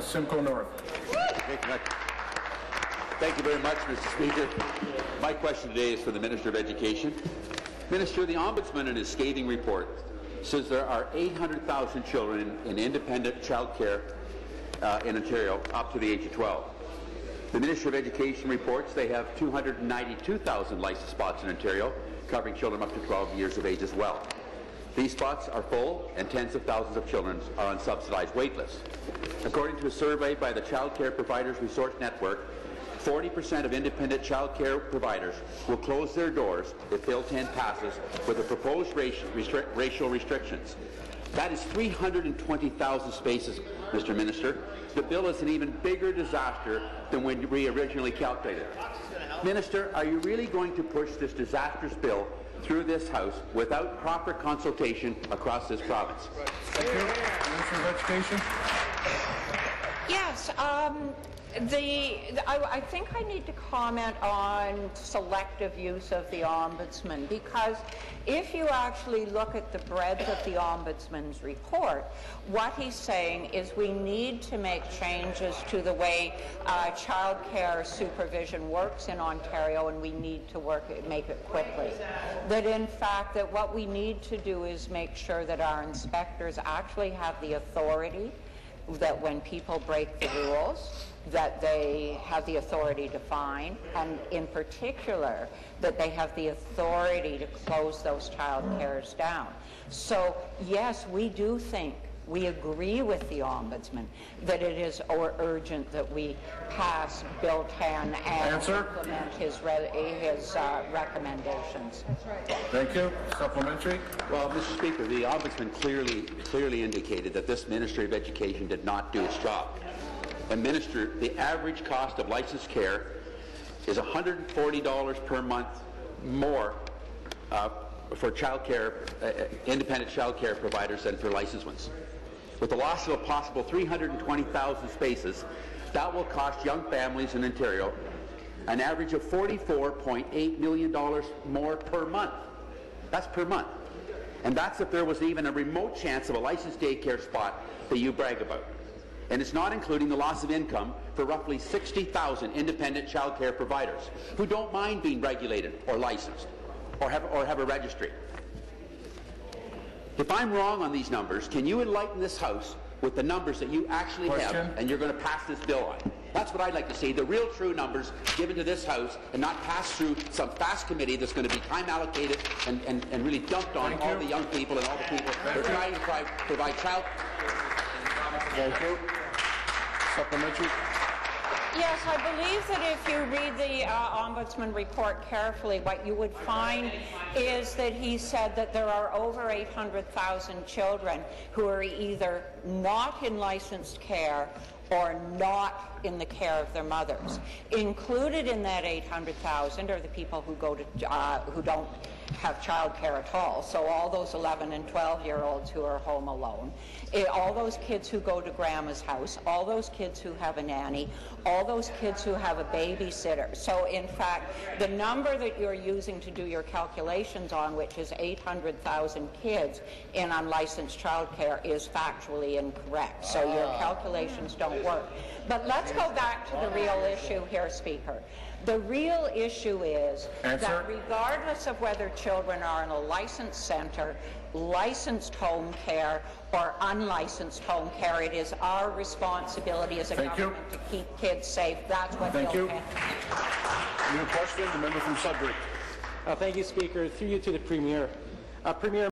Simcoe North. Thank you very much, Mr. Speaker. My question today is for the Minister of Education. Minister, the Ombudsman in his scathing report says there are 800,000 children in independent child care in Ontario up to the age of 12. The Minister of Education reports they have 292,000 licensed spots in Ontario, covering children up to 12 years of age as well. These spots are full, and tens of thousands of children are on subsidized waitlists. According to a survey by the Child Care Providers Resource Network, 40% of independent child care providers will close their doors if Bill 10 passes with the proposed racial restrictions. That is 320,000 spaces, Mr. Minister. The bill is an even bigger disaster than when we originally calculated. Minister, are you really going to push this disastrous bill through this House without proper consultation across this province? Thank you. Minister of Education. Yes. I think I need to comment on selective use of the Ombudsman, because if you actually look at the breadth of the Ombudsman's report, what he's saying is we need to make changes to the way child care supervision works in Ontario, and we need to make it quickly. That in fact that what we need to do is make sure that our inspectors actually have the authority, that when people break the rules, that they have the authority to fine, and in particular that they have the authority to close those child cares down. So yes, we agree with the Ombudsman that it is urgent that we pass Bill 10 and implement his recommendations. Thank you. Supplementary. Well, Mr. Speaker, the Ombudsman clearly indicated that this Ministry of Education did not do its job. And Minister, the average cost of licensed care is $140 per month more for independent child care providers than for licensed ones. With the loss of a possible 320,000 spaces, that will cost young families in Ontario an average of $44.8 million more per month. That's per month. And that's if there was even a remote chance of a licensed daycare spot that you brag about. And it's not including the loss of income for roughly 60,000 independent child care providers who don't mind being regulated or licensed or have a registry. If I'm wrong on these numbers, can you enlighten this House with the numbers that you actually have and you're going to pass this bill on? That's what I'd like to see, the real true numbers given to this House and not passed through some fast committee that's going to be time allocated and really dumped on all the young people and all the people that are trying to provide child. Thank you. Supplementary. Yes, I believe that if you read the Ombudsman report carefully, what you would find is that he said that there are over 800,000 children who are either not in licensed care or not in the care of their mothers. Included in that 800,000 are the people who who don't have child care at all, so all those 11 and 12-year-olds who are home alone, all those kids who go to grandma's house, all those kids who have a nanny, all those kids who have a babysitter. So in fact, the number that you're using to do your calculations on, which is 800,000 kids in unlicensed child care, is factually incorrect. So your calculations don't work. But let's go back to the real issue here, Speaker. The real issue is that regardless of whether children are in a licensed centre, licensed home care, or unlicensed home care, it is our responsibility as a government to keep kids safe. That's what Thank you. New question, the member from Sudbury. Thank you, Speaker. Through you to the Premier. Premier.